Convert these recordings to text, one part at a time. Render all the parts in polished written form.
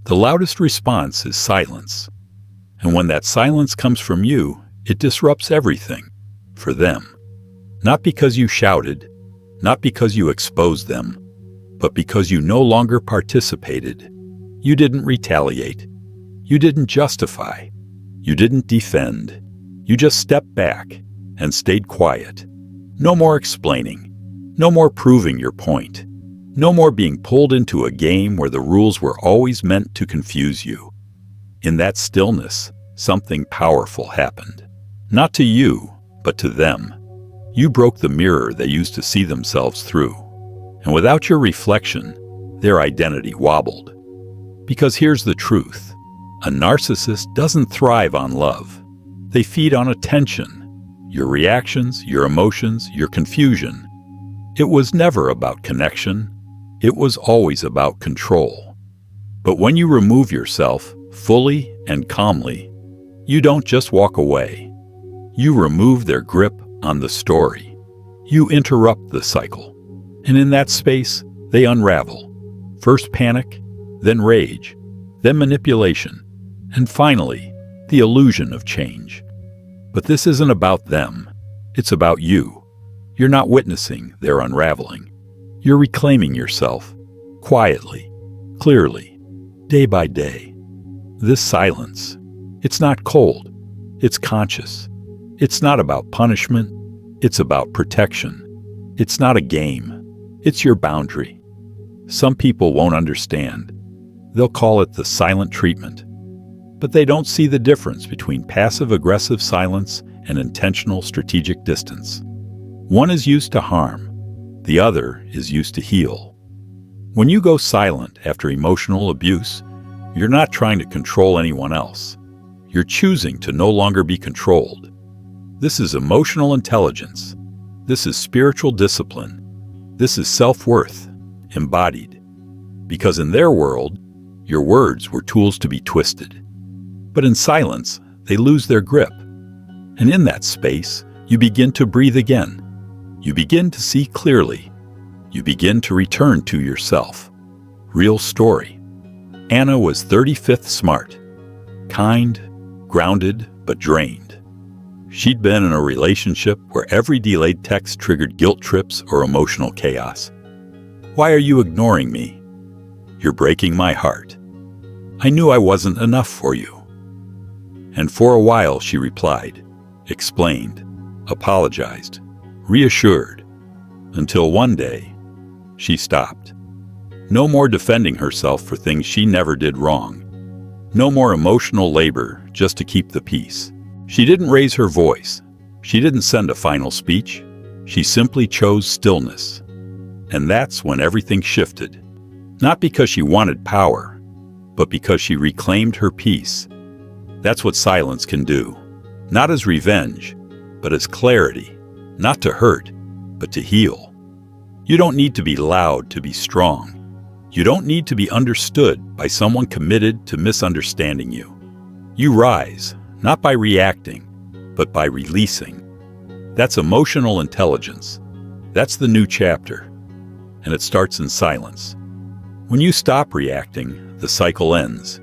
The loudest response is silence. And when that silence comes from you, it disrupts everything for them. Not because you shouted, not because you exposed them, but because you no longer participated. You didn't retaliate. You didn't justify. You didn't defend. You just stepped back and stayed quiet. No more explaining. No more proving your point. No more being pulled into a game where the rules were always meant to confuse you. In that stillness, something powerful happened. Not to you, but to them. You broke the mirror they used to see themselves through. And without your reflection, their identity wobbled. Because here's the truth. A narcissist doesn't thrive on love. They feed on attention. Your reactions, your emotions, your confusion. It was never about connection. It was always about control. But when you remove yourself fully and calmly, you don't just walk away. You remove their grip on the story. You interrupt the cycle. And in that space, they unravel. First panic, then rage, then manipulation, and finally, the illusion of change. But this isn't about them. It's about you. You're not witnessing their unraveling. You're reclaiming yourself, quietly, clearly, day by day. This silence, it's not cold, it's conscious. It's not about punishment, it's about protection. It's not a game, it's your boundary. Some people won't understand. They'll call it the silent treatment. But they don't see the difference between passive-aggressive silence and intentional strategic distance. One is used to harm. The other is used to heal. When you go silent after emotional abuse, you're not trying to control anyone else. You're choosing to no longer be controlled. This is emotional intelligence. This is spiritual discipline. This is self-worth, embodied. Because in their world, your words were tools to be twisted. But in silence, they lose their grip. And in that space, you begin to breathe again. You begin to see clearly. You begin to return to yourself. Real story. Anna was 35th smart. Kind, grounded, but drained. She'd been in a relationship where every delayed text triggered guilt trips or emotional chaos. Why are you ignoring me? You're breaking my heart. I knew I wasn't enough for you. And for a while she replied, explained, apologized, reassured, until one day, she stopped. No more defending herself for things she never did wrong. No more emotional labor just to keep the peace. She didn't raise her voice. She didn't send a final speech. She simply chose stillness. And that's when everything shifted. Not because she wanted power, but because she reclaimed her peace. That's what silence can do. Not as revenge, but as clarity. Not to hurt, but to heal. You don't need to be loud to be strong. You don't need to be understood by someone committed to misunderstanding you. You rise, not by reacting, but by releasing. That's emotional intelligence. That's the new chapter. And it starts in silence. When you stop reacting, the cycle ends.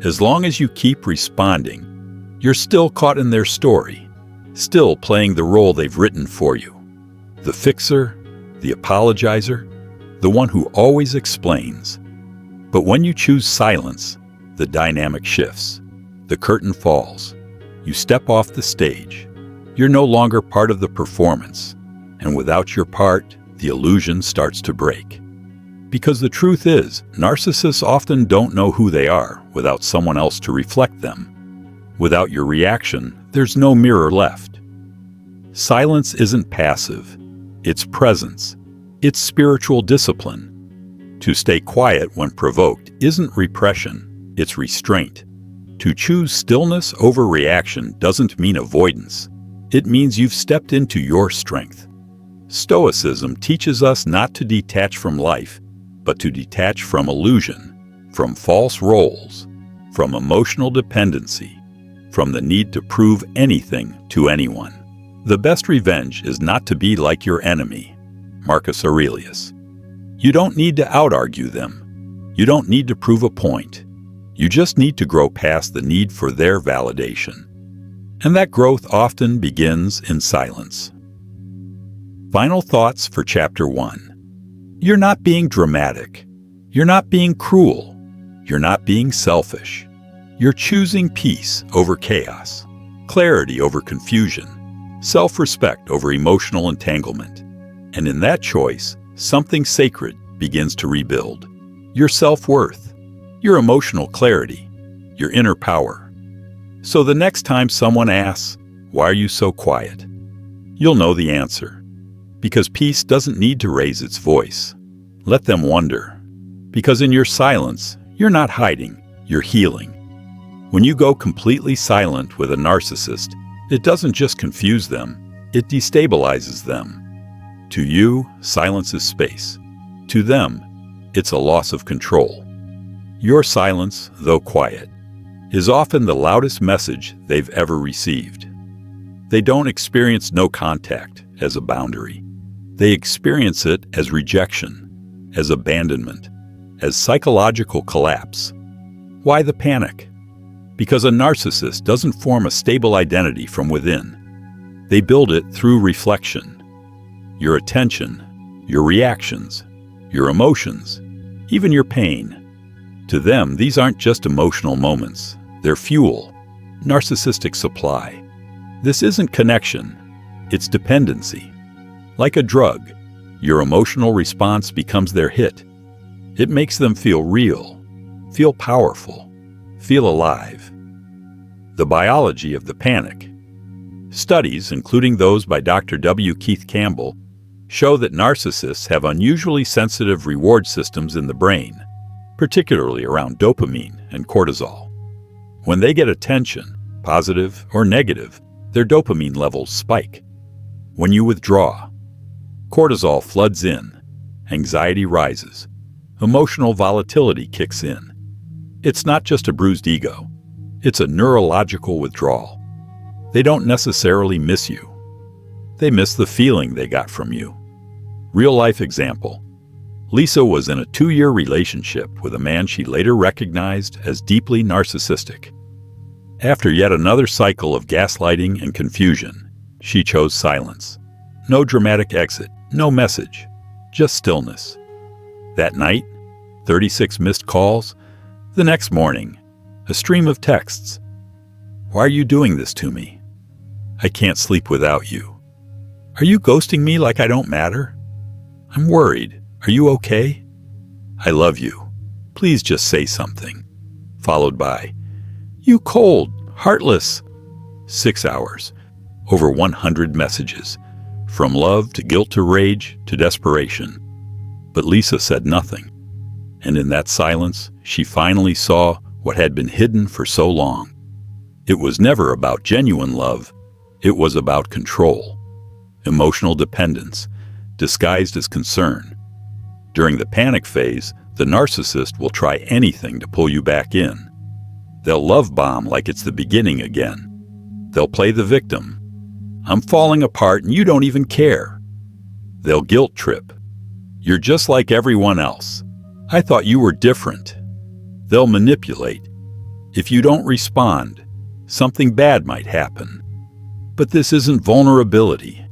As long as you keep responding, you're still caught in their story. Still playing the role they've written for you. The fixer, the apologizer, the one who always explains. But when you choose silence, the dynamic shifts. The curtain falls. You step off the stage. You're no longer part of the performance. And without your part, the illusion starts to break. Because the truth is, narcissists often don't know who they are without someone else to reflect them. Without your reaction, there's no mirror left. Silence isn't passive. It's presence. It's spiritual discipline. To stay quiet when provoked isn't repression, it's restraint. To choose stillness over reaction doesn't mean avoidance. It means you've stepped into your strength. Stoicism teaches us not to detach from life, but to detach from illusion, from false roles, from emotional dependency, from the need to prove anything to anyone. The best revenge is not to be like your enemy, Marcus Aurelius. You don't need to out-argue them. You don't need to prove a point. You just need to grow past the need for their validation. And that growth often begins in silence. Final thoughts for Chapter 1. You're not being dramatic. You're not being cruel. You're not being selfish. You're choosing peace over chaos, clarity over confusion, self-respect over emotional entanglement. And in that choice, something sacred begins to rebuild. Your self-worth, your emotional clarity, your inner power. So the next time someone asks, "Why are you so quiet?" you'll know the answer. Because peace doesn't need to raise its voice. Let them wonder. Because in your silence, you're not hiding, you're healing. When you go completely silent with a narcissist, it doesn't just confuse them, it destabilizes them. To you, silence is space. To them, it's a loss of control. Your silence, though quiet, is often the loudest message they've ever received. They don't experience no contact as a boundary. They experience it as rejection, as abandonment, as psychological collapse. Why the panic? Because a narcissist doesn't form a stable identity from within. They build it through reflection. Your attention, your reactions, your emotions, even your pain. To them, these aren't just emotional moments. They're fuel, narcissistic supply. This isn't connection, it's dependency. Like a drug, your emotional response becomes their hit. It makes them feel real, feel powerful, feel alive. The biology of the panic. Studies, including those by Dr. W. Keith Campbell, show that narcissists have unusually sensitive reward systems in the brain, particularly around dopamine and cortisol. When they get attention, positive or negative, their dopamine levels spike. When you withdraw, cortisol floods in, anxiety rises, emotional volatility kicks in. It's not just a bruised ego, it's a neurological withdrawal. They don't necessarily miss you. They miss the feeling they got from you. Real-life example. Lisa was in a 2-year relationship with a man she later recognized as deeply narcissistic. After yet another cycle of gaslighting and confusion, she chose silence. No dramatic exit, no message, just stillness. That night, 36 missed calls. The next morning, a stream of texts. "Why are you doing this to me? I can't sleep without you. Are you ghosting me like I don't matter? I'm worried. Are you okay? I love you. Please just say something." Followed by, "You cold, heartless." 6 hours, over 100 messages, from love to guilt to rage to desperation. But Lisa said nothing. And in that silence, she finally saw what had been hidden for so long. It was never about genuine love. It was about control, emotional dependence, disguised as concern. During the panic phase, the narcissist will try anything to pull you back in. They'll love bomb like it's the beginning again. They'll play the victim. "I'm falling apart and you don't even care." They'll guilt trip. "You're just like everyone else. I thought you were different." They'll manipulate. If you don't respond, something bad might happen. But this isn't vulnerability.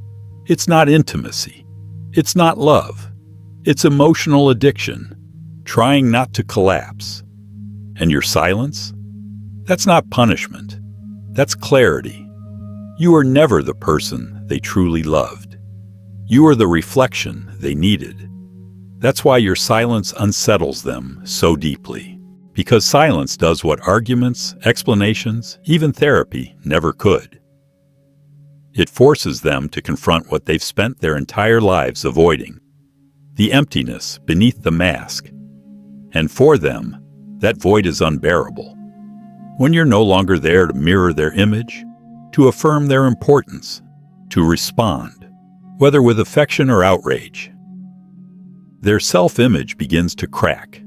It's not intimacy. It's not love. It's emotional addiction, trying not to collapse. And your silence? That's not punishment. That's clarity. You are never the person they truly loved. You are the reflection they needed. That's why your silence unsettles them so deeply. Because silence does what arguments, explanations, even therapy never could. It forces them to confront what they've spent their entire lives avoiding. The emptiness beneath the mask. And for them, that void is unbearable. When you're no longer there to mirror their image, to affirm their importance, to respond, whether with affection or outrage, their self-image begins to crack.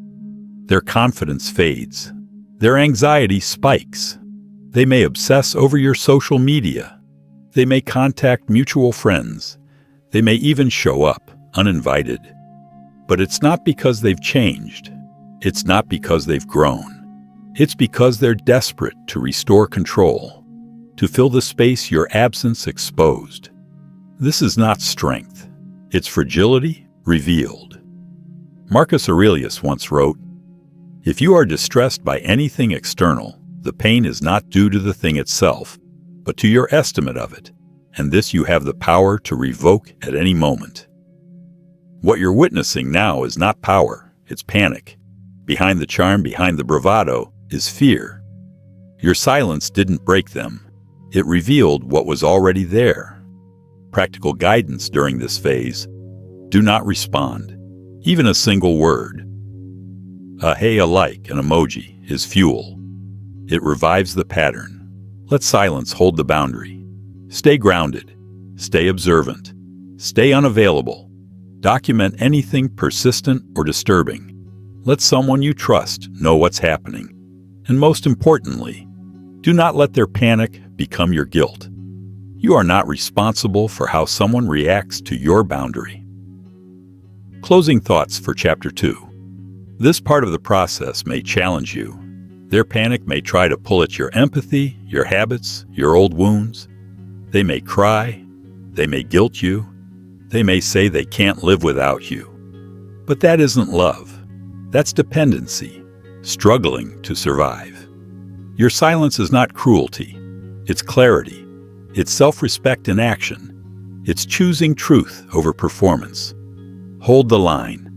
Their confidence fades. Their anxiety spikes. They may obsess over your social media. They may contact mutual friends. They may even show up, uninvited. But it's not because they've changed. It's not because they've grown. It's because they're desperate to restore control, to fill the space your absence exposed. This is not strength. It's fragility revealed. Marcus Aurelius once wrote, "If you are distressed by anything external, the pain is not due to the thing itself, but to your estimate of it, and this you have the power to revoke at any moment." What you're witnessing now is not power, it's panic. Behind the charm, behind the bravado, is fear. Your silence didn't break them. It revealed what was already there. Practical guidance during this phase: do not respond. Even a single word. A hey, a like, an emoji, is fuel. It revives the pattern. Let silence hold the boundary. Stay grounded. Stay observant. Stay unavailable. Document anything persistent or disturbing. Let someone you trust know what's happening. And most importantly, do not let their panic become your guilt. You are not responsible for how someone reacts to your boundary. Closing thoughts for Chapter 2. This part of the process may challenge you. Their panic may try to pull at your empathy, your habits, your old wounds. They may cry. They may guilt you. They may say they can't live without you. But that isn't love. That's dependency, struggling to survive. Your silence is not cruelty. It's clarity. It's self-respect in action. It's choosing truth over performance. Hold the line.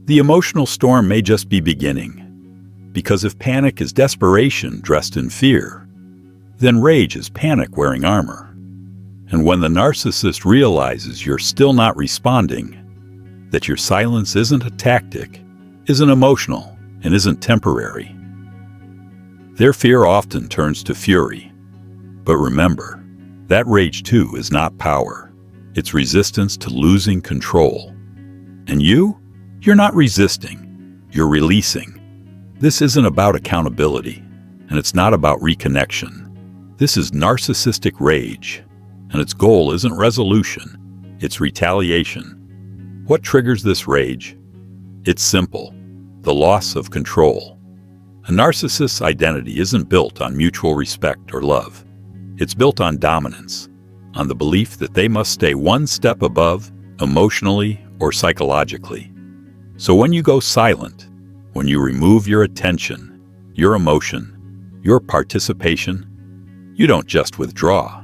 The emotional storm may just be beginning. Because if panic is desperation dressed in fear, then rage is panic wearing armor. And when the narcissist realizes you're still not responding, that your silence isn't a tactic, isn't emotional, and isn't temporary, their fear often turns to fury. But remember, that rage too is not power. It's resistance to losing control. And you're not resisting, you're releasing. This isn't about accountability, and it's not about reconnection. This is narcissistic rage, and its goal isn't resolution, it's retaliation. What triggers this rage? It's simple: the loss of control. A narcissist's identity isn't built on mutual respect or love. It's built on dominance, on the belief that they must stay one step above, emotionally or psychologically. So when you go silent, when you remove your attention, your emotion, your participation, you don't just withdraw.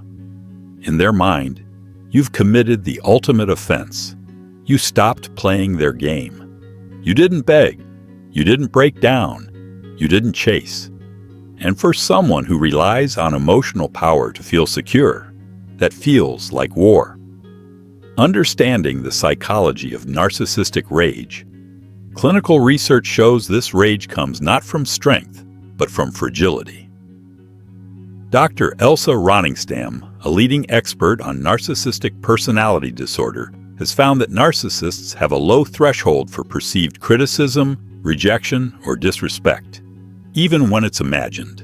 In their mind, you've committed the ultimate offense. You stopped playing their game. You didn't beg. You didn't break down. You didn't chase. And for someone who relies on emotional power to feel secure, that feels like war. Understanding the psychology of narcissistic rage, clinical research shows this rage comes not from strength, but from fragility. Dr. Elsa Roningstam, a leading expert on narcissistic personality disorder, has found that narcissists have a low threshold for perceived criticism, rejection, or disrespect, even when it's imagined.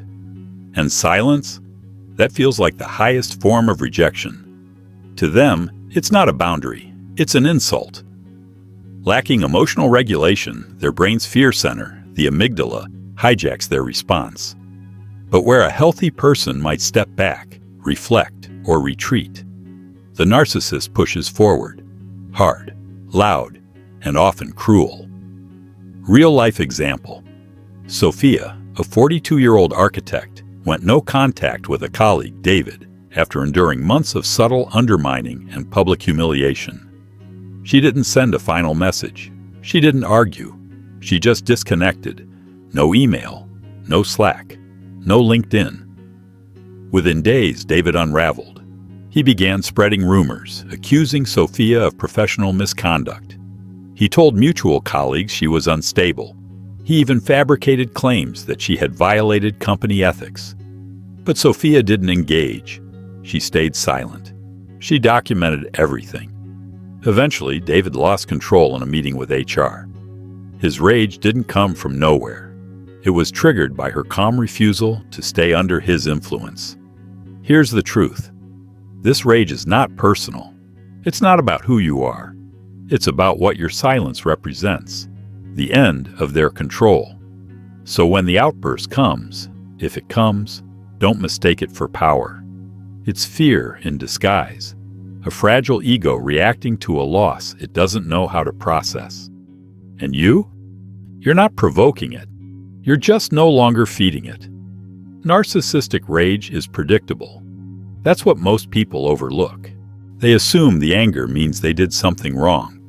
And silence? That feels like the highest form of rejection. To them, it's not a boundary, it's an insult. Lacking emotional regulation, their brain's fear center, the amygdala, hijacks their response. But where a healthy person might step back, reflect, or retreat, the narcissist pushes forward, hard, loud, and often cruel. Real-life example. Sophia, a 42-year-old architect, went no contact with a colleague, David, after enduring months of subtle undermining and public humiliation. She didn't send a final message. She didn't argue. She just disconnected. No email, no Slack, no LinkedIn. Within days, David unraveled. He began spreading rumors, accusing Sophia of professional misconduct. He told mutual colleagues she was unstable. He even fabricated claims that she had violated company ethics. But Sophia didn't engage. She stayed silent. She documented everything. Eventually, David lost control in a meeting with HR. His rage didn't come from nowhere. It was triggered by her calm refusal to stay under his influence. Here's the truth. This rage is not personal. It's not about who you are. It's about what your silence represents. The end of their control. So when the outburst comes, if it comes, don't mistake it for power. It's fear in disguise, a fragile ego reacting to a loss it doesn't know how to process. And you're not provoking it. You're just no longer feeding it. Narcissistic rage is predictable. That's what most people overlook. They assume the anger means they did something wrong.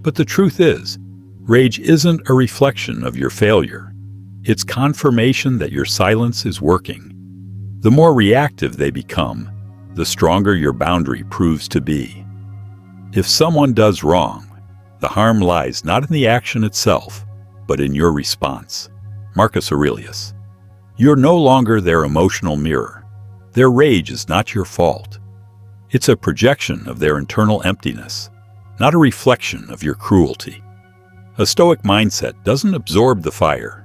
But the truth is, rage isn't a reflection of your failure. It's confirmation that your silence is working. The more reactive they become, the stronger your boundary proves to be. If someone does wrong, the harm lies not in the action itself, but in your response. Marcus Aurelius. You're no longer their emotional mirror. Their rage is not your fault. It's a projection of their internal emptiness, not a reflection of your cruelty. A Stoic mindset doesn't absorb the fire.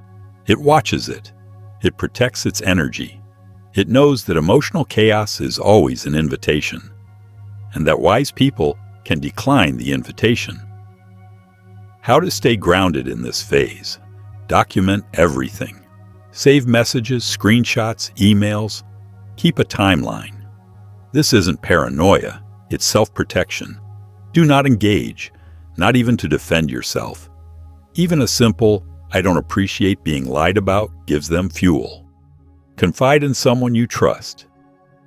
It watches it. It protects its energy. It knows that emotional chaos is always an invitation, and that wise people can decline the invitation. How to stay grounded in this phase. Document everything. Save messages, screenshots, emails. Keep a timeline. This isn't paranoia, it's self-protection. Do not engage, not even to defend yourself. Even a simple, "I don't appreciate being lied about," gives them fuel. Confide in someone you trust.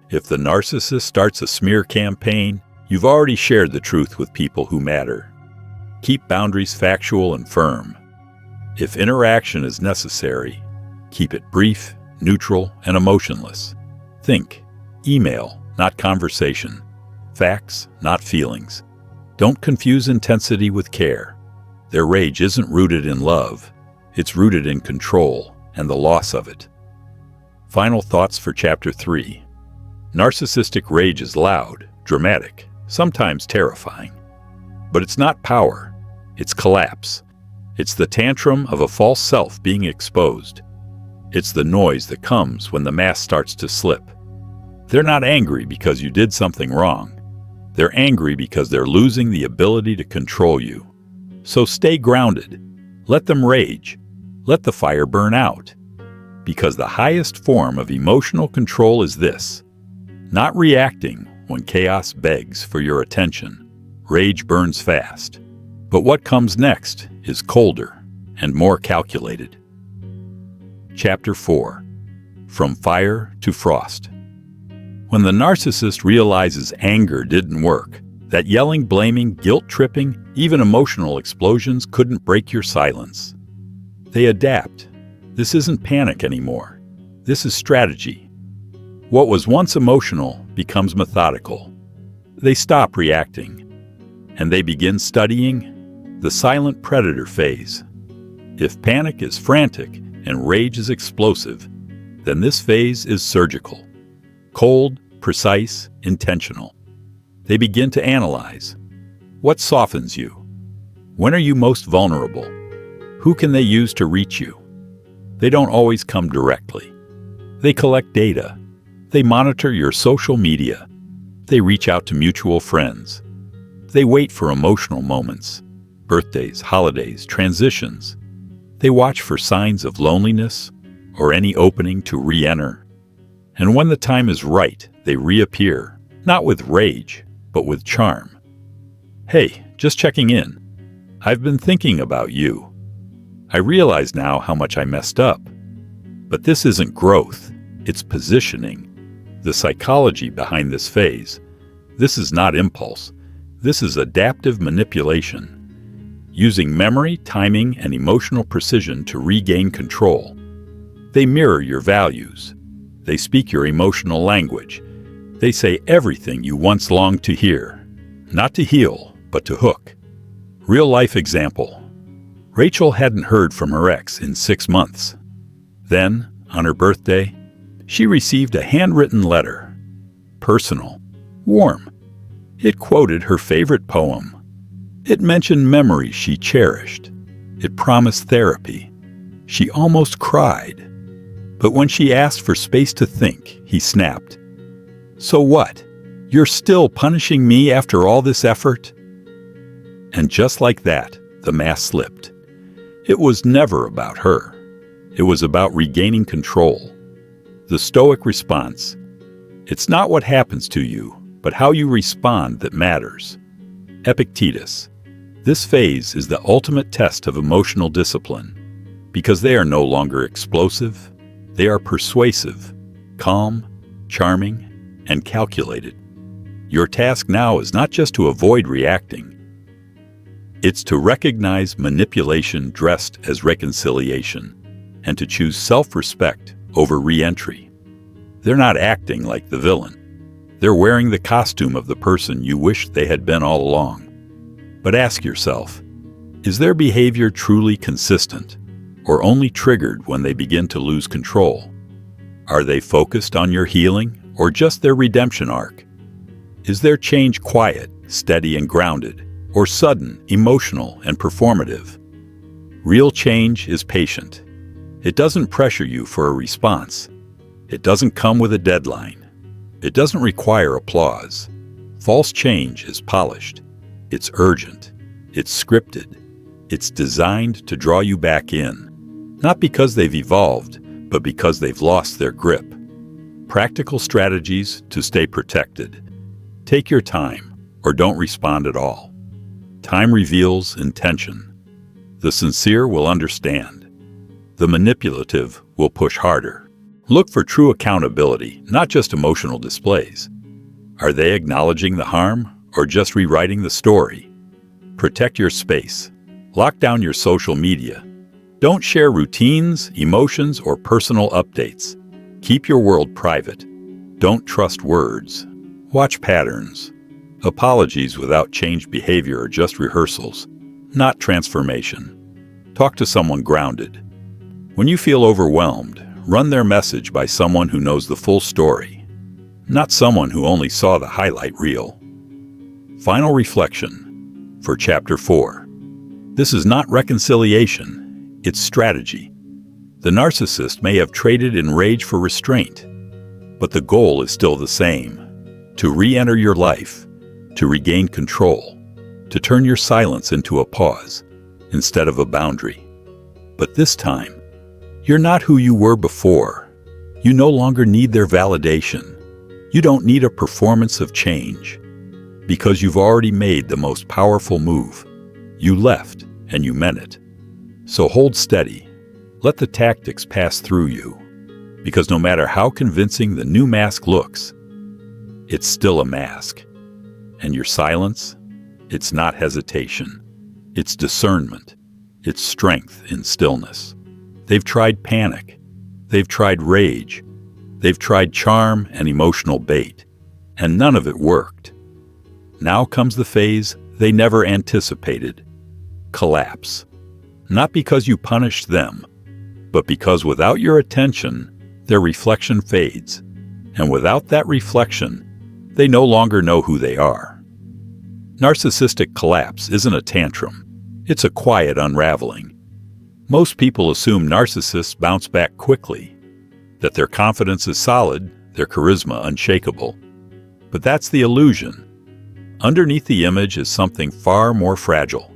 If the narcissist starts a smear campaign, you've already shared the truth with people who matter. Keep boundaries factual and firm. If interaction is necessary, keep it brief, neutral, and emotionless. Think, email, not conversation. Facts, not feelings. Don't confuse intensity with care. Their rage isn't rooted in love. It's rooted in control and the loss of it. Final thoughts for Chapter 3. Narcissistic rage is loud, dramatic, sometimes terrifying. But it's not power. It's collapse. It's the tantrum of a false self being exposed. It's the noise that comes when the mask starts to slip. They're not angry because you did something wrong. They're angry because they're losing the ability to control you. So stay grounded. Let them rage. Let the fire burn out. Because the highest form of emotional control is this: not reacting when chaos begs for your attention. Rage burns fast. But what comes next is colder and more calculated. Chapter 4. From Fire to Frost. When the narcissist realizes anger didn't work, that yelling, blaming, guilt-tripping, even emotional explosions couldn't break your silence, they adapt. This isn't panic anymore. This is strategy. What was once emotional becomes methodical. They stop reacting, and they begin studying the silent predator phase. If panic is frantic and rage is explosive, then this phase is surgical. Cold, precise, intentional. They begin to analyze. What softens you? When are you most vulnerable? Who can they use to reach you? They don't always come directly. They collect data. They monitor your social media. They reach out to mutual friends. They wait for emotional moments, birthdays, holidays, transitions. They watch for signs of loneliness or any opening to re-enter. And when the time is right, they reappear, not with rage, but with charm. Hey, just checking in. I've been thinking about you. I realize now how much I messed up. But this isn't growth, it's positioning. The psychology behind this phase. This is not impulse. This is adaptive manipulation. Using memory, timing, and emotional precision to regain control. They mirror your values. They speak your emotional language. They say everything you once longed to hear. Not to heal, but to hook. Real-life example. Rachel hadn't heard from her ex in 6 months. Then, on her birthday, she received a handwritten letter. Personal. Warm. It quoted her favorite poem. It mentioned memories she cherished. It promised therapy. She almost cried. But when she asked for space to think, he snapped. So what? You're still punishing me after all this effort? And just like that, the mask slipped. It was never about her. It was about regaining control. The Stoic response: it's not what happens to you, but how you respond that matters. Epictetus: this phase is the ultimate test of emotional discipline, because they are no longer explosive, they are persuasive, calm, charming, and calculated. Your task now is not just to avoid reacting. It's to recognize manipulation dressed as reconciliation, and to choose self-respect over re-entry. They're not acting like the villain. They're wearing the costume of the person you wish they had been all along. But ask yourself, is their behavior truly consistent, or only triggered when they begin to lose control? Are they focused on your healing, or just their redemption arc? Is their change quiet, steady, and grounded, or sudden, emotional, and performative? Real change is patient. It doesn't pressure you for a response. It doesn't come with a deadline. It doesn't require applause. False change is polished. It's urgent. It's scripted. It's designed to draw you back in, not because they've evolved, but because they've lost their grip. Practical strategies to stay protected. Take your time, or don't respond at all. Time reveals intention. The sincere will understand. The manipulative will push harder. Look for true accountability, not just emotional displays. Are they acknowledging the harm, or just rewriting the story? Protect your space. Lock down your social media. Don't share routines, emotions, or personal updates. Keep your world private. Don't trust words. Watch patterns. Apologies without changed behavior are just rehearsals, not transformation. Talk to someone grounded. When you feel overwhelmed, run their message by someone who knows the full story, not someone who only saw the highlight reel. Final reflection for Chapter 4. This is not reconciliation, it's strategy. The narcissist may have traded in rage for restraint, but the goal is still the same: to re-enter your life, to regain control, to turn your silence into a pause instead of a boundary. But this time, you're not who you were before. You no longer need their validation. You don't need a performance of change, because you've already made the most powerful move. You left, and you meant it. So hold steady. Let the tactics pass through you, because no matter how convincing the new mask looks, it's still a mask. And your silence, it's not hesitation. It's discernment. It's strength in stillness. They've tried panic. They've tried rage. They've tried charm and emotional bait, and none of it worked. Now comes the phase they never anticipated: collapse. Not because you punished them, but because without your attention, their reflection fades. And without that reflection, they no longer know who they are. Narcissistic collapse isn't a tantrum. It's a quiet unraveling. Most people assume narcissists bounce back quickly, that their confidence is solid, their charisma unshakable. But that's the illusion. Underneath the image is something far more fragile: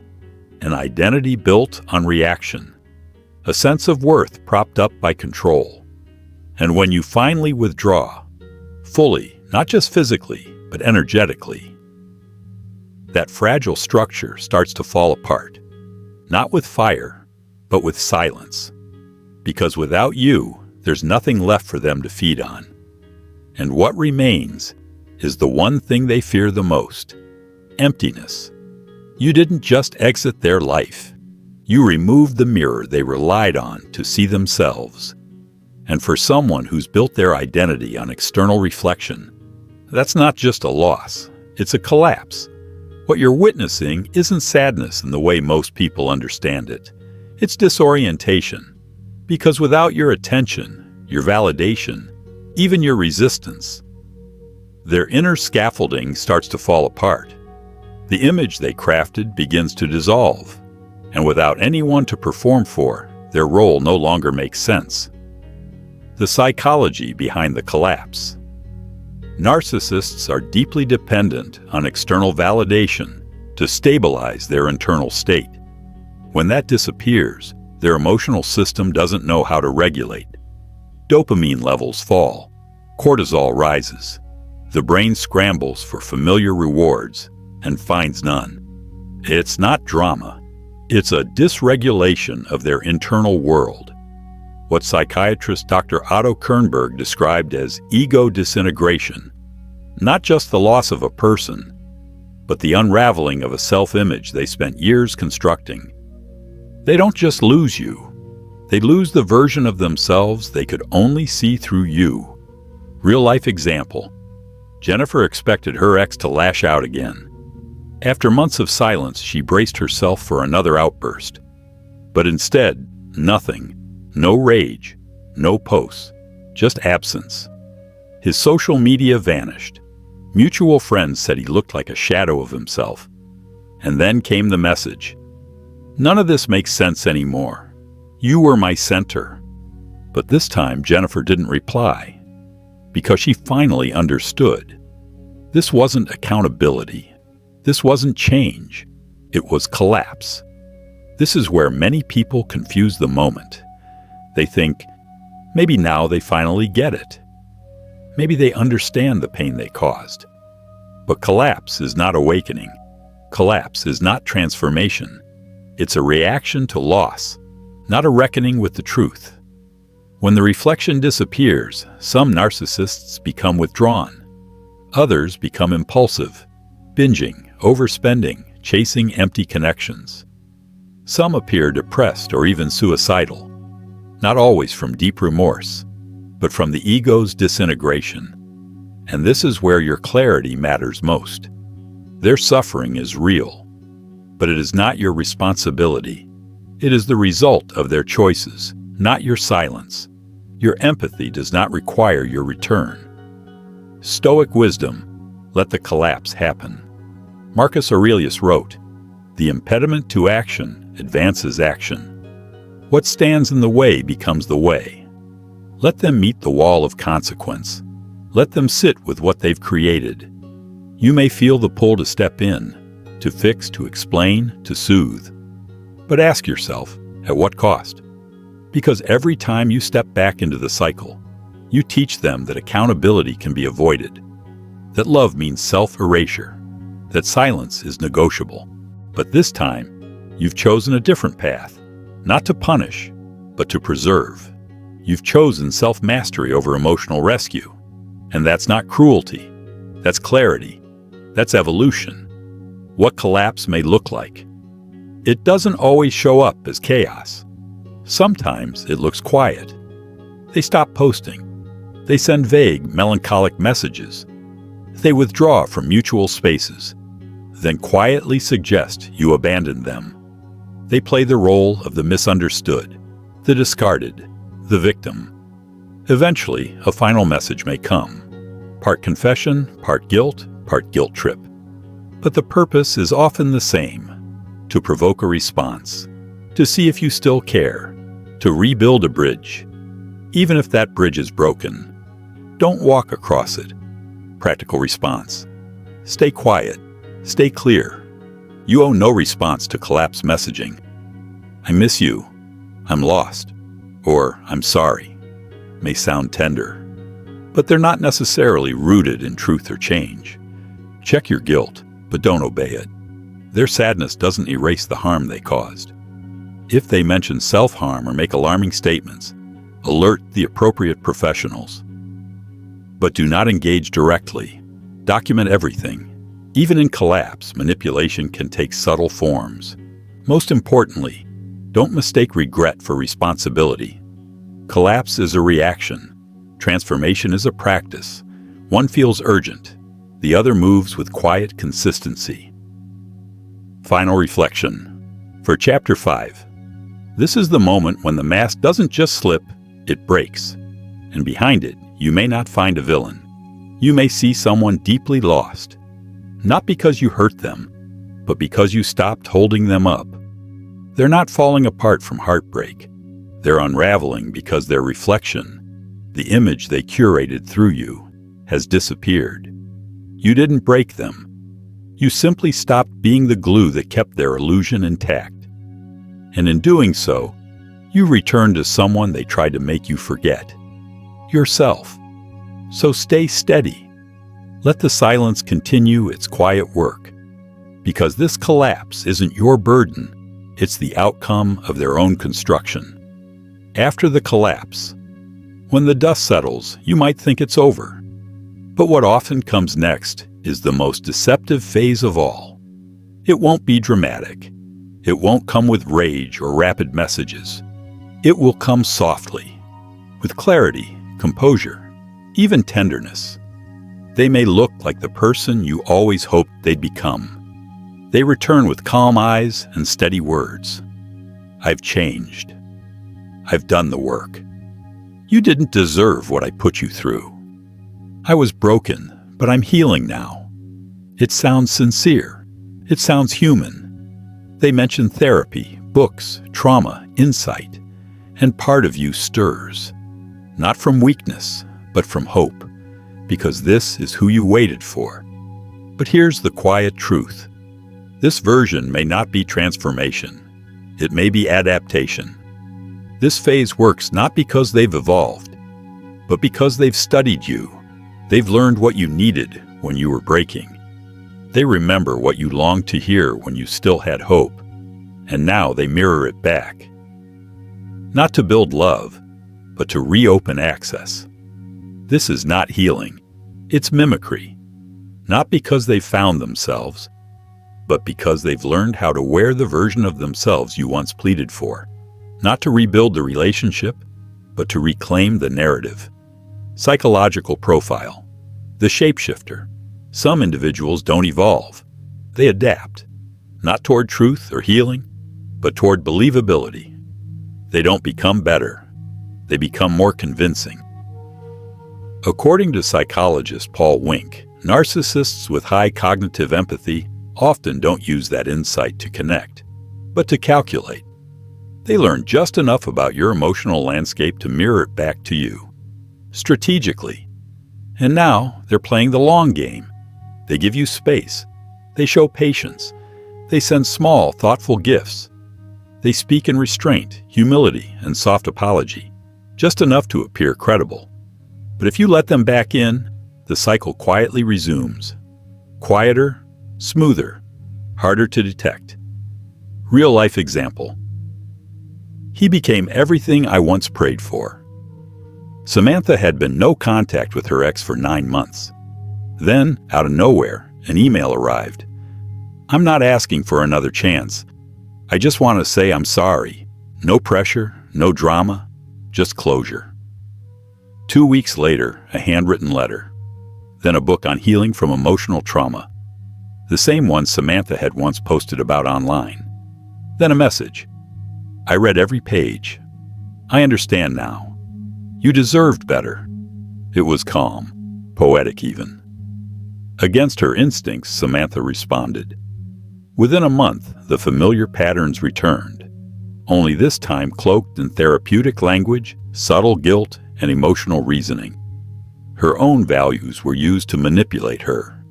an identity built on reaction, a sense of worth propped up by control. And when you finally withdraw, fully, not just physically, but energetically, that fragile structure starts to fall apart, not with fire, but with silence. Because without you, there's nothing left for them to feed on. And what remains is the one thing they fear the most: emptiness. You didn't just exit their life. You removed the mirror they relied on to see themselves. And for someone who's built their identity on external reflection, that's not just a loss, it's a collapse. What you're witnessing isn't sadness in the way most people understand it. It's disorientation. Because without your attention, your validation, even your resistance, their inner scaffolding starts to fall apart. The image they crafted begins to dissolve. And without anyone to perform for, their role no longer makes sense. The psychology behind the collapse. Narcissists are deeply dependent on external validation to stabilize their internal state. When that disappears, Their emotional system doesn't know how to regulate. Dopamine levels fall. Cortisol rises. The brain scrambles for familiar rewards and finds none. It's not drama. It's a dysregulation of their internal world. What psychiatrist Dr. Otto Kernberg described as ego disintegration. Not just the loss of a person, but the unraveling of a self-image they spent years constructing. They don't just lose you. They lose the version of themselves they could only see through you. Real-life example. Jennifer expected her ex to lash out again. After months of silence, she braced herself for another outburst. But instead, nothing. No rage, no posts, just absence. His social media vanished. Mutual friends said he looked like a shadow of himself. And then came the message. None of this makes sense anymore. You were my center. But this time Jennifer didn't reply, because she finally understood. This wasn't accountability. This wasn't change. It was collapse. This is where many people confuse the moment. They think, maybe now they finally get it. Maybe they understand the pain they caused. But collapse is not awakening. Collapse is not transformation. It's a reaction to loss, not a reckoning with the truth. When the reflection disappears, some narcissists become withdrawn. Others become impulsive, binging, overspending, chasing empty connections. Some appear depressed or even suicidal. Not always from deep remorse, but from the ego's disintegration. And this is where your clarity matters most. Their suffering is real, but it is not your responsibility. It is the result of their choices, not your silence. Your empathy does not require your return. Stoic wisdom, let the collapse happen. Marcus Aurelius wrote, "The impediment to action advances action. What stands in the way becomes the way. Let them meet the wall of consequence. Let them sit with what they've created. You may feel the pull to step in, to fix, to explain, to soothe. But ask yourself, at what cost? Because every time you step back into the cycle, you teach them that accountability can be avoided, that love means self-erasure, that silence is negotiable. But this time, you've chosen a different path. Not to punish, but to preserve. You've chosen self-mastery over emotional rescue. And that's not cruelty. That's clarity. That's evolution. What collapse may look like. It doesn't always show up as chaos. Sometimes it looks quiet. They stop posting. They send vague, melancholic messages. They withdraw from mutual spaces, then quietly suggest you abandon them. They play the role of the misunderstood, the discarded, the victim. Eventually, a final message may come. Part confession, part guilt trip. But the purpose is often the same: to provoke a response, to see if you still care, to rebuild a bridge. Even if that bridge is broken, don't walk across it. Practical response. Stay quiet. Stay clear. You owe no response to collapse messaging. I miss you. I'm lost. Or I'm sorry. May sound tender, but they're not necessarily rooted in truth or change. Check your guilt, but don't obey it. Their sadness doesn't erase the harm they caused. If they mention self-harm or make alarming statements, alert the appropriate professionals. But do not engage directly. Document everything. Even in collapse, manipulation can take subtle forms. Most importantly, don't mistake regret for responsibility. Collapse is a reaction. Transformation is a practice. One feels urgent. The other moves with quiet consistency. Final reflection. For Chapter 5. This is the moment when the mask doesn't just slip, it breaks. And behind it, you may not find a villain. You may see someone deeply lost. Not because you hurt them, but because you stopped holding them up. They're not falling apart from heartbreak. They're unraveling because their reflection, the image they curated through you, has disappeared. You didn't break them. You simply stopped being the glue that kept their illusion intact. And in doing so, You return to someone they tried to make you forget, yourself. So stay steady. Let the silence continue its quiet work, because this collapse isn't your burden, it's the outcome of their own construction. After the collapse, when the dust settles, you might think it's over. But what often comes next is the most deceptive phase of all. It won't be dramatic. It won't come with rage or rapid messages. It will come softly, with clarity, composure, even tenderness. They may look like the person you always hoped they'd become. They return with calm eyes and steady words. I've changed. I've done the work. You didn't deserve what I put you through. I was broken, but I'm healing now. It sounds sincere. It sounds human. They mention therapy, books, trauma, insight, and part of you stirs. Not from weakness, but from hope, because this is who you waited for. But here's the quiet truth. This version may not be transformation. It may be adaptation. This phase works not because they've evolved, but because they've studied you. They've learned what you needed when you were breaking. They remember what you longed to hear when you still had hope, and now they mirror it back. Not to build love, but to reopen access. This is not healing. It's mimicry. Not because they've found themselves, but because they've learned how to wear the version of themselves you once pleaded for. Not to rebuild the relationship, but to reclaim the narrative. Psychological profile. The shapeshifter. Some individuals don't evolve. They adapt. Not toward truth or healing, but toward believability. They don't become better. They become more convincing. According to psychologist Paul Wink, narcissists with high cognitive empathy often don't use that insight to connect, but to calculate. They learn just enough about your emotional landscape to mirror it back to you, strategically. And now they're playing the long game. They give you space. They show patience. They send small, thoughtful gifts. They speak in restraint, humility, and soft apology, just enough to appear credible. But if you let them back in, the cycle quietly resumes. Quieter, smoother, harder to detect. Real-life example. He became everything I once prayed for. Samantha had been no contact with her ex for 9 months. Then, out of nowhere, an email arrived. I'm not asking for another chance. I just want to say I'm sorry. No pressure, no drama, just closure. 2 weeks later, a handwritten letter. Then a book on healing from emotional trauma. The same one Samantha had once posted about online. Then a message. I read every page. I understand now. You deserved better. It was calm, poetic even. Against her instincts, Samantha responded. Within a month, the familiar patterns returned, only this time cloaked in therapeutic language, subtle guilt, and emotional reasoning. Her own values were used to manipulate her.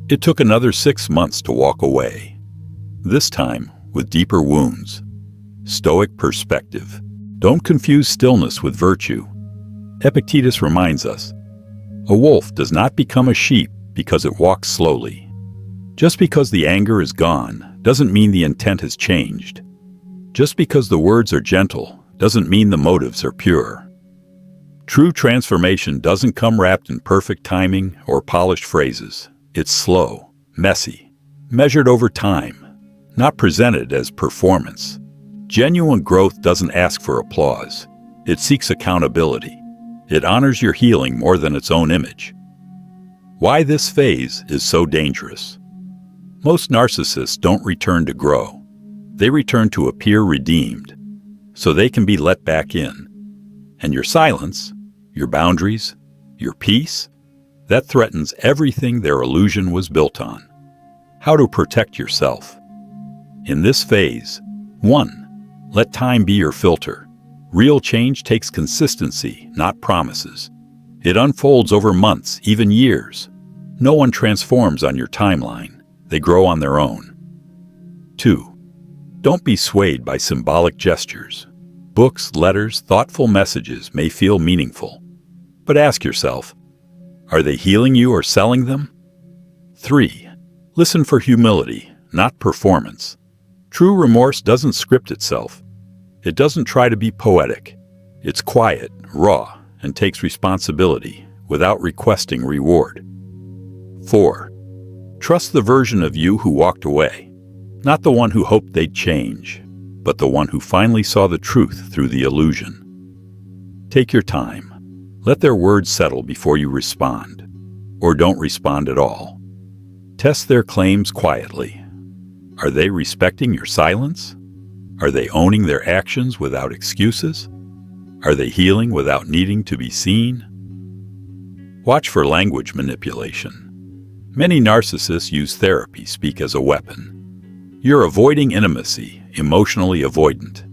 It took another 6 months to walk away, this time with deeper wounds. Stoic perspective. Don't confuse stillness with virtue. Epictetus reminds us, a wolf does not become a sheep because it walks slowly. Just because the anger is gone doesn't mean the intent has changed. Just because the words are gentle doesn't mean the motives are pure. True transformation doesn't come wrapped in perfect timing or polished phrases. It's slow, messy, measured over time, not presented as performance. Genuine growth doesn't ask for applause. It seeks accountability. It honors your healing more than its own image. Why this phase is so dangerous. Most narcissists don't return to grow. They return to appear redeemed, so they can be let back in. And your silence, your boundaries, your peace, that threatens everything their illusion was built on. How to protect yourself. In this phase, 1. Let time be your filter. Real change takes consistency, not promises. It unfolds over months, even years. No one transforms on your timeline. They grow on their own. 2. Don't be swayed by symbolic gestures. Books, letters, thoughtful messages may feel meaningful. But ask yourself, are they healing you or selling them? 3. Listen for humility, not performance. True remorse doesn't script itself. It doesn't try to be poetic. It's quiet, raw, and takes responsibility without requesting reward. 4. Trust the version of you who walked away, not the one who hoped they'd change, but the one who finally saw the truth through the illusion. Take your time. Let their words settle before you respond, or don't respond at all. Test their claims quietly. Are they respecting your silence? Are they owning their actions without excuses? Are they healing without needing to be seen? Watch for language manipulation. Many narcissists use therapy speak as a weapon. You're avoiding intimacy, emotionally avoidant.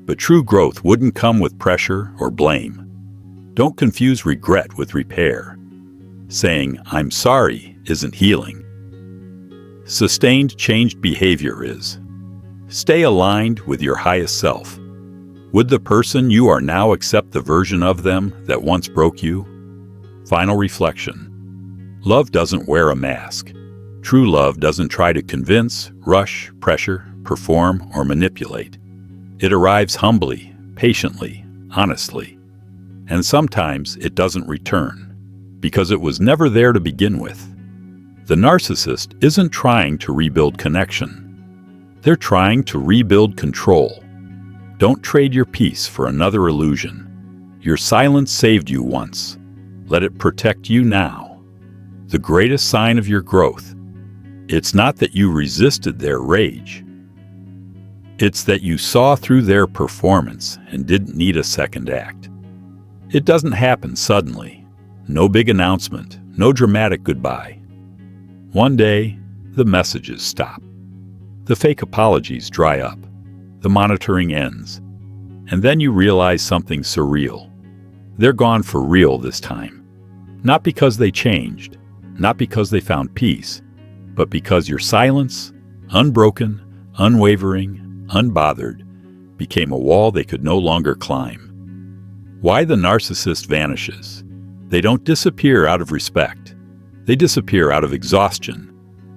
But true growth wouldn't come with pressure or blame. Don't confuse regret with repair. Saying, "I'm sorry," isn't healing. Sustained changed behavior is. Stay aligned with your highest self. Would the person you are now accept the version of them that once broke you? Final reflection. Love doesn't wear a mask. True love doesn't try to convince, rush, pressure, perform, or manipulate. It arrives humbly, patiently, honestly. And sometimes it doesn't return, because it was never there to begin with. The narcissist isn't trying to rebuild connection. They're trying to rebuild control. Don't trade your peace for another illusion. Your silence saved you once. Let it protect you now. The greatest sign of your growth, it's not that you resisted their rage. It's that you saw through their performance and didn't need a second act. It doesn't happen suddenly. No big announcement, no dramatic goodbye. One day, the messages stop. The fake apologies dry up. The monitoring ends. And then you realize something surreal. They're gone for real this time. Not because they changed, not because they found peace, but because your silence, unbroken, unwavering, unbothered, became a wall they could no longer climb. Why the narcissist vanishes? They don't disappear out of respect. They disappear out of exhaustion.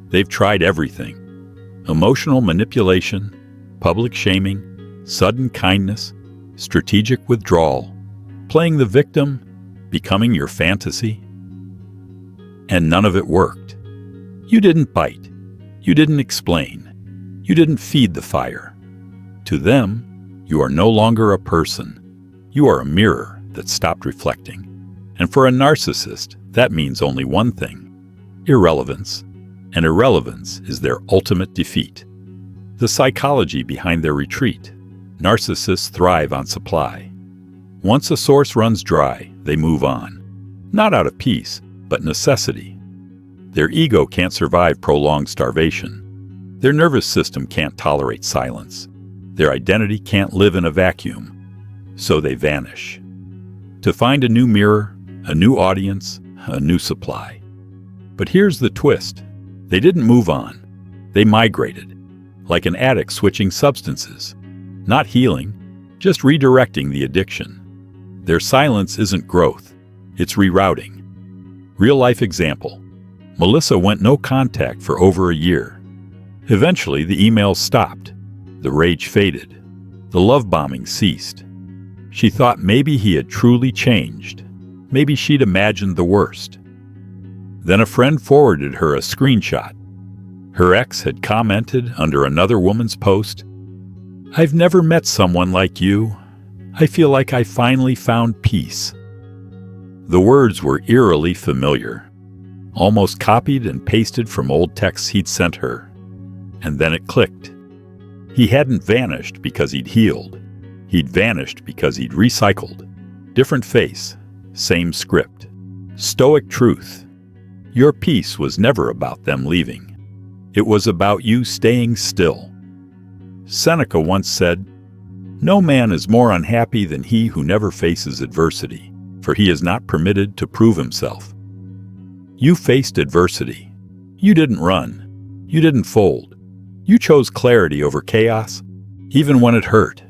They've tried everything. Emotional manipulation, public shaming, sudden kindness, strategic withdrawal, playing the victim, becoming your fantasy. And none of it worked. You didn't bite. You didn't explain. You didn't feed the fire. To them, you are no longer a person. You are a mirror that stopped reflecting. And for a narcissist, that means only one thing: irrelevance. And irrelevance is their ultimate defeat. The psychology behind their retreat. Narcissists thrive on supply. Once a source runs dry, they move on. Not out of peace, but necessity. Their ego can't survive prolonged starvation. Their nervous system can't tolerate silence. Their identity can't live in a vacuum. So they vanish. To find a new mirror, a new audience, a new supply. But here's the twist. They didn't move on. They migrated, like an addict switching substances. Not healing, just redirecting the addiction. Their silence isn't growth, it's rerouting. Real-life example. Melissa went no contact for over a year. Eventually, the emails stopped. The rage faded. The love bombing ceased. She thought maybe he had truly changed. Maybe she'd imagined the worst. Then a friend forwarded her a screenshot. Her ex had commented under another woman's post, "I've never met someone like you. I feel like I finally found peace." The words were eerily familiar, almost copied and pasted from old texts he'd sent her. And then it clicked. He hadn't vanished because he'd healed. He'd vanished because he'd recycled. Different face, same script. Stoic truth. Your peace was never about them leaving. It was about you staying still. Seneca once said, "No man is more unhappy than he who never faces adversity, for he is not permitted to prove himself." You faced adversity. You didn't run. You didn't fold. You chose clarity over chaos, even when it hurt.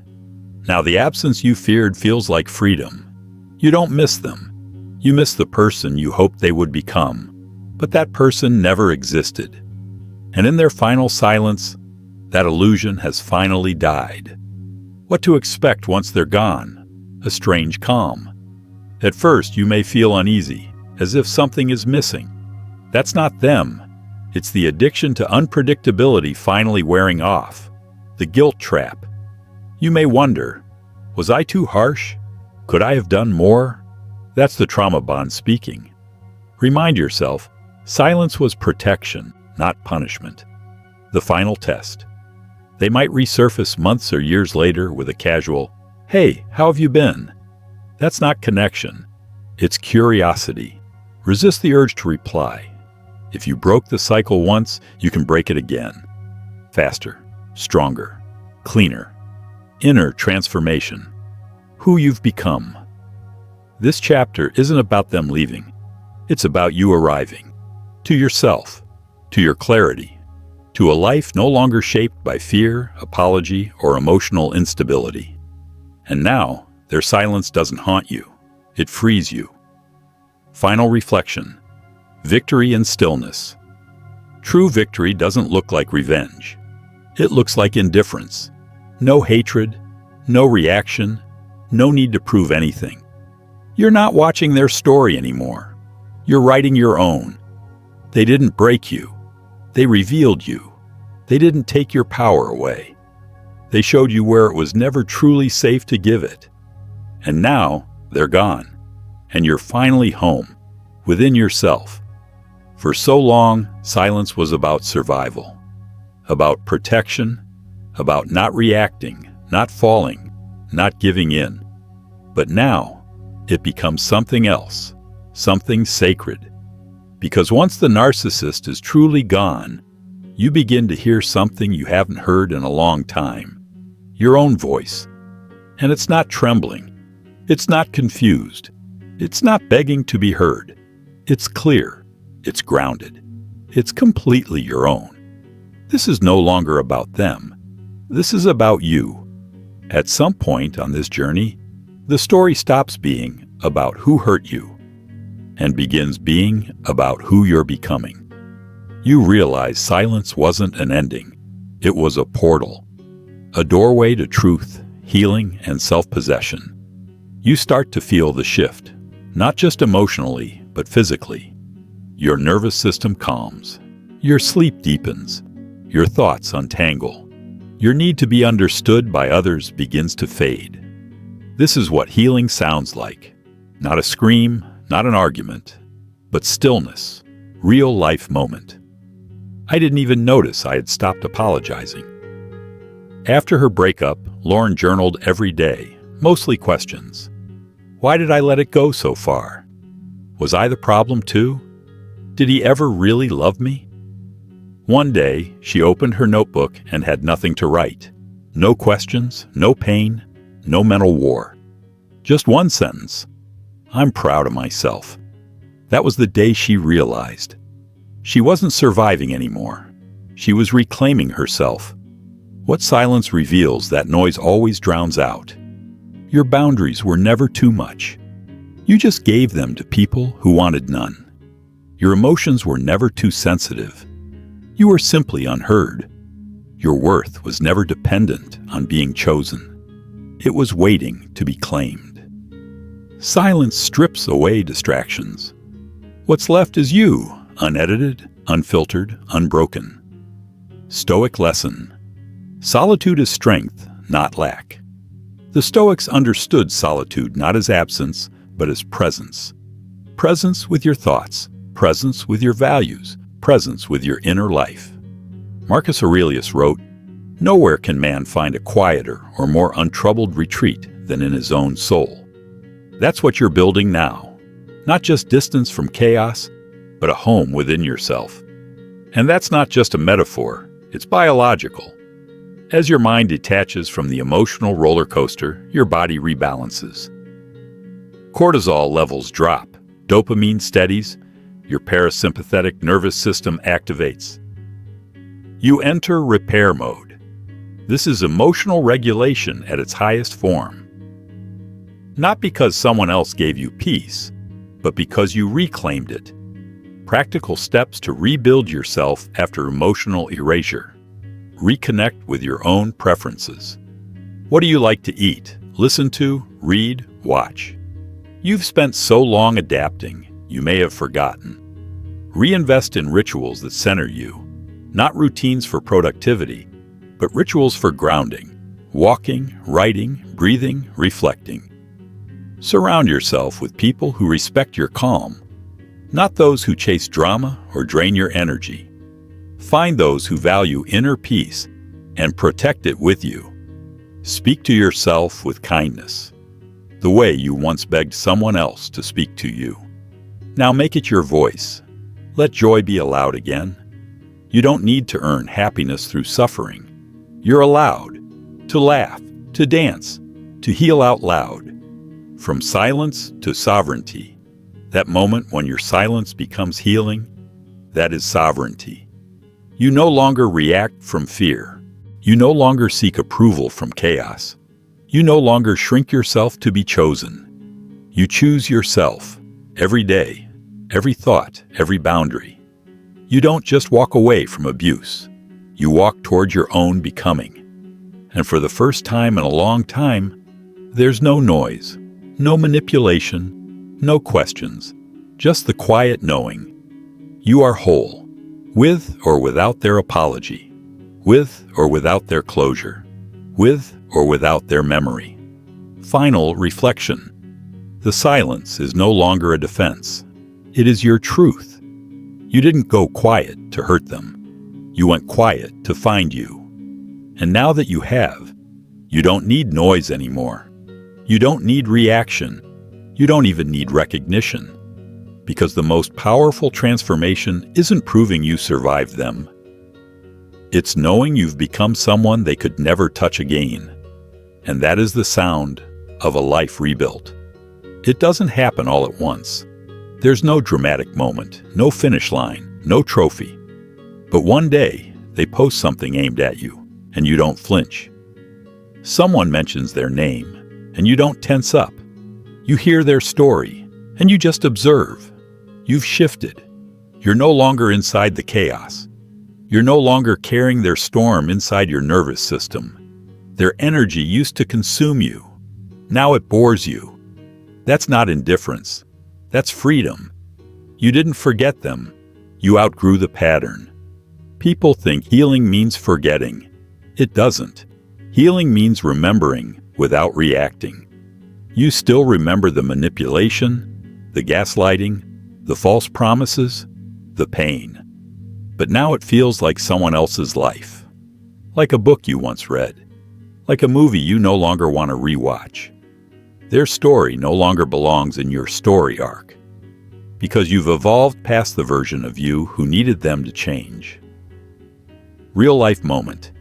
Now the absence you feared feels like freedom. You don't miss them. You miss the person you hoped they would become, but that person never existed. And in their final silence, that illusion has finally died. What to expect once they're gone? A strange calm. At first, you may feel uneasy, as if something is missing. That's not them. It's the addiction to unpredictability finally wearing off. The guilt trap. You may wonder, was I too harsh? Could I have done more? That's the trauma bond speaking. Remind yourself, silence was protection, not punishment. The final test. They might resurface months or years later with a casual, "Hey, how have you been?" That's not connection. It's curiosity. Resist the urge to reply. If you broke the cycle once, you can break it again. Faster, stronger, cleaner. Inner transformation. Who you've become. This chapter isn't about them leaving. It's about you arriving. To yourself. To your clarity. To a life no longer shaped by fear, apology, or emotional instability. And now, their silence doesn't haunt you. It frees you. Final reflection. Victory in stillness. True victory doesn't look like revenge. It looks like indifference. No hatred, no reaction, no need to prove anything. You're not watching their story anymore. You're writing your own. They didn't break you. They revealed you. They didn't take your power away. They showed you where it was never truly safe to give it. And now, they're gone. And you're finally home, within yourself. For so long, silence was about survival. About protection, about not reacting, not falling, not giving in. But now, it becomes something else, something sacred. Because once the narcissist is truly gone, you begin to hear something you haven't heard in a long time. Your own voice. And it's not trembling. It's not confused. It's not begging to be heard. It's clear. It's grounded. It's completely your own. This is no longer about them. This is about you. At some point on this journey, the story stops being about who hurt you and begins being about who you're becoming. You realize silence wasn't an ending. It was a portal, a doorway to truth, healing, and self-possession. You start to feel the shift, not just emotionally, but physically. Your nervous system calms. Your sleep deepens. Your thoughts untangle. Your need to be understood by others begins to fade. This is what healing sounds like. Not a scream, not an argument, but stillness, real-life moment. I didn't even notice I had stopped apologizing. After her breakup, Lauren journaled every day, mostly questions. Why did I let it go so far? Was I the problem too? Did he ever really love me? One day, she opened her notebook and had nothing to write. No questions, no pain, no mental war. Just one sentence. I'm proud of myself. That was the day she realized. She wasn't surviving anymore. She was reclaiming herself. What silence reveals that noise always drowns out. Your boundaries were never too much. You just gave them to people who wanted none. Your emotions were never too sensitive. You were simply unheard. Your worth was never dependent on being chosen. It was waiting to be claimed. Silence strips away distractions. What's left is you, unedited, unfiltered, unbroken. Stoic lesson. Solitude is strength, not lack. The Stoics understood solitude not as absence, but as presence. Presence with your thoughts, presence with your values, presence with your inner life. Marcus Aurelius wrote, "Nowhere can man find a quieter or more untroubled retreat than in his own soul." That's what you're building now. Not just distance from chaos, but a home within yourself. And that's not just a metaphor, it's biological. As your mind detaches from the emotional roller coaster, your body rebalances. Cortisol levels drop, dopamine steadies, your parasympathetic nervous system activates. You enter repair mode. This is emotional regulation at its highest form. Not because someone else gave you peace, but because you reclaimed it. Practical steps to rebuild yourself after emotional erasure. Reconnect with your own preferences. What do you like to eat, listen to, read, watch? You've spent so long adapting, you may have forgotten. Reinvest in rituals that center you, not routines for productivity, but rituals for grounding, walking, writing, breathing, reflecting. Surround yourself with people who respect your calm, not those who chase drama or drain your energy. Find those who value inner peace and protect it with you. Speak to yourself with kindness, the way you once begged someone else to speak to you. Now make it your voice. Let joy be allowed again. You don't need to earn happiness through suffering. You're allowed to laugh, to dance, to heal out loud. From silence to sovereignty. That moment when your silence becomes healing, that is sovereignty. You no longer react from fear. You no longer seek approval from chaos. You no longer shrink yourself to be chosen. You choose yourself every day, every thought, every boundary. You don't just walk away from abuse. You walk toward your own becoming. And for the first time in a long time, there's no noise, no manipulation, no questions, just the quiet knowing. You are whole, with or without their apology, with or without their closure, with or without their memory. Final reflection. The silence is no longer a defense. It is your truth. You didn't go quiet to hurt them. You went quiet to find you. And now that you have, you don't need noise anymore. You don't need reaction. You don't even need recognition. Because the most powerful transformation isn't proving you survived them. It's knowing you've become someone they could never touch again. And that is the sound of a life rebuilt. It doesn't happen all at once. There's no dramatic moment, no finish line, no trophy. But one day, they post something aimed at you, and you don't flinch. Someone mentions their name, and you don't tense up. You hear their story, and you just observe. You've shifted. You're no longer inside the chaos. You're no longer carrying their storm inside your nervous system. Their energy used to consume you. Now it bores you. That's not indifference. That's freedom. You didn't forget them. You outgrew the pattern. People think healing means forgetting. It doesn't. Healing means remembering without reacting. You still remember the manipulation, the gaslighting, the false promises, the pain. But now it feels like someone else's life. Like a book you once read. Like a movie you no longer want to rewatch. Their story no longer belongs in your story arc. Because you've evolved past the version of you who needed them to change. Real life moment.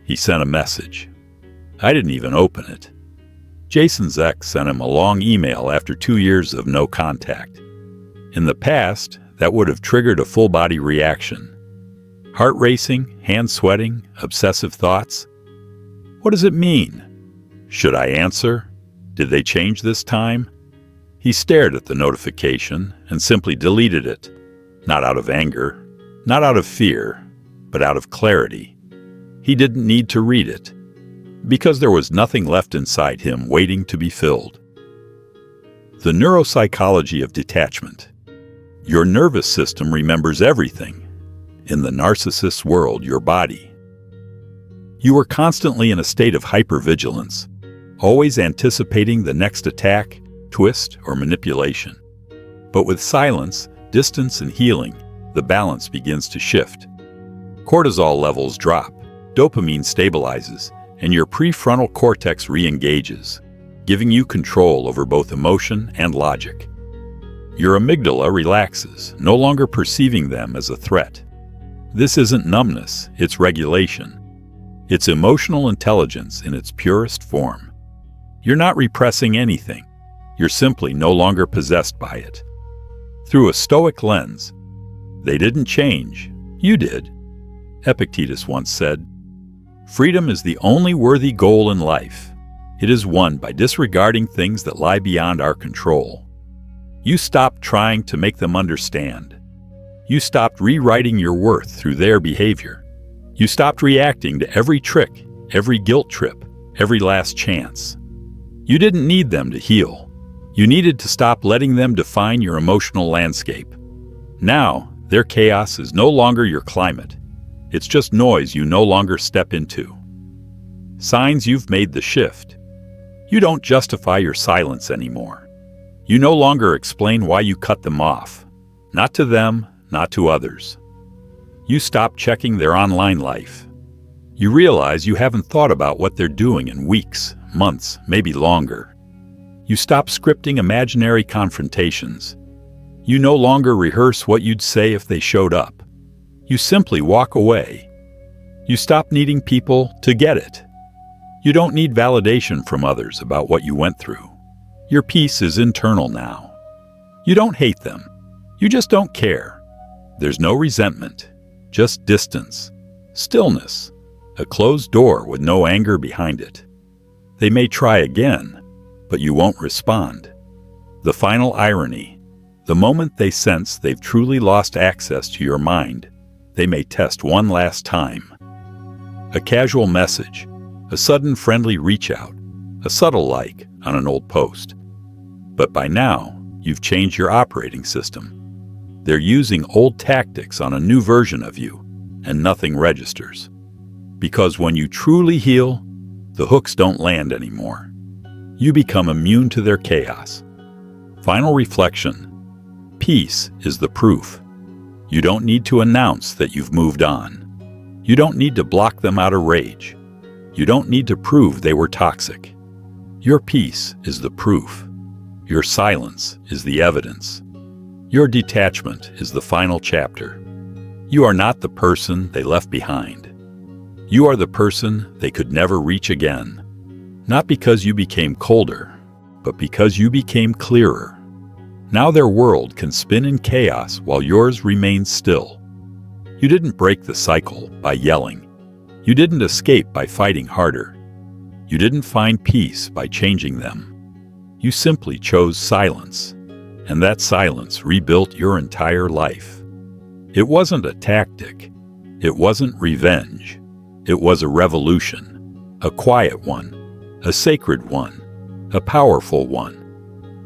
He sent a message. I didn't even open it. Jason's ex sent him a long email after 2 years of no contact. In the past, that would have triggered a full-body reaction. Heart racing, hands sweating, obsessive thoughts. What does it mean? Should I answer? Did they change this time? He stared at the notification and simply deleted it. Not out of anger, not out of fear, but out of clarity. He didn't need to read it, because there was nothing left inside him waiting to be filled. The neuropsychology of detachment. Your nervous system remembers everything. In the narcissist's world, your body. You are constantly in a state of hypervigilance, always anticipating the next attack, twist, or manipulation. But with silence, distance, and healing, the balance begins to shift. Cortisol levels drop, dopamine stabilizes, and your prefrontal cortex re-engages, giving you control over both emotion and logic. Your amygdala relaxes, no longer perceiving them as a threat. This isn't numbness, it's regulation. It's emotional intelligence in its purest form. You're not repressing anything. You're simply no longer possessed by it. Through a Stoic lens, they didn't change. You did. Epictetus once said, Freedom is the only worthy goal in life. It is won by disregarding things that lie beyond our control. You stopped trying to make them understand. You stopped rewriting your worth through their behavior. You stopped reacting to every trick, every guilt trip, every last chance. You didn't need them to heal. You needed to stop letting them define your emotional landscape. Now, their chaos is no longer your climate. It's just noise you no longer step into. Signs you've made the shift. You don't justify your silence anymore. You no longer explain why you cut them off. Not to them, not to others. You stop checking their online life. You realize you haven't thought about what they're doing in weeks, months, maybe longer. You stop scripting imaginary confrontations. You no longer rehearse what you'd say if they showed up. You simply walk away. You stop needing people to get it. You don't need validation from others about what you went through. Your peace is internal now. You don't hate them. You just don't care. There's no resentment, just distance, stillness, a closed door with no anger behind it. They may try again, but you won't respond. The final irony, the moment they sense they've truly lost access to your mind, they may test one last time. A casual message, a sudden friendly reach out, a subtle like on an old post. But by now, you've changed your operating system. They're using old tactics on a new version of you, and nothing registers. Because when you truly heal, the hooks don't land anymore. You become immune to their chaos. Final reflection. Peace is the proof. You don't need to announce that you've moved on. You don't need to block them out of rage. You don't need to prove they were toxic. Your peace is the proof. Your silence is the evidence. Your detachment is the final chapter. You are not the person they left behind. You are the person they could never reach again. Not because you became colder, but because you became clearer. Now their world can spin in chaos while yours remains still. You didn't break the cycle by yelling. You didn't escape by fighting harder. You didn't find peace by changing them. You simply chose silence, and that silence rebuilt your entire life. It wasn't a tactic. It wasn't revenge. It was a revolution, a quiet one, a sacred one, a powerful one.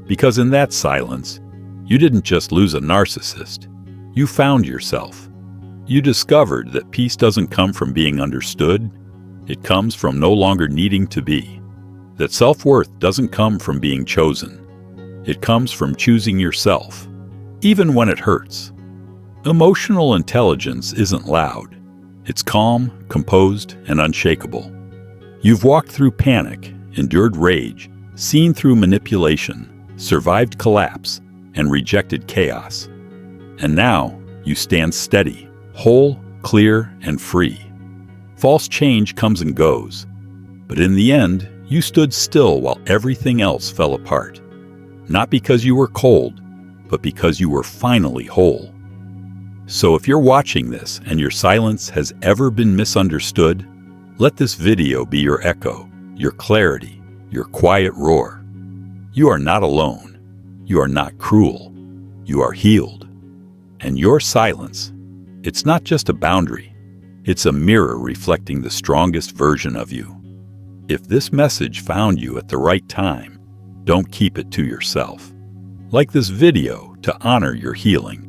Because in that silence, you didn't just lose a narcissist. You found yourself. You discovered that peace doesn't come from being understood. It comes from no longer needing to be. That self-worth doesn't come from being chosen. It comes from choosing yourself, even when it hurts. Emotional intelligence isn't loud. It's calm, composed, and unshakable. You've walked through panic, endured rage, seen through manipulation, survived collapse, and rejected chaos. And now you stand steady, whole, clear, and free. False change comes and goes, but in the end, you stood still while everything else fell apart. Not because you were cold, but because you were finally whole. So if you're watching this and your silence has ever been misunderstood, let this video be your echo, your clarity, your quiet roar. You are not alone. You are not cruel. You are healed. And your silence, it's not just a boundary. It's a mirror reflecting the strongest version of you. If this message found you at the right time, don't keep it to yourself. Like this video to honor your healing.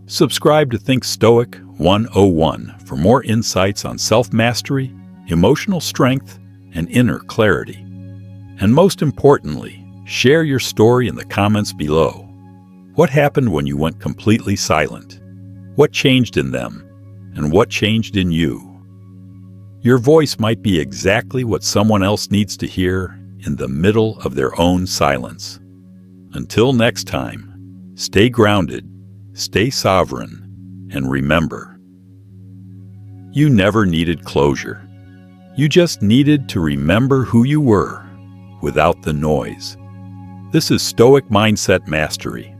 Subscribe to Think Stoic 101 for more insights on self-mastery, emotional strength, and inner clarity. And most importantly, share your story in the comments below. What happened when you went completely silent? What changed in them? And what changed in you? Your voice might be exactly what someone else needs to hear in the middle of their own silence. Until next time, stay grounded, stay sovereign, and remember, you never needed closure. You just needed to remember who you were without the noise. This is Stoic Mindset Mastery.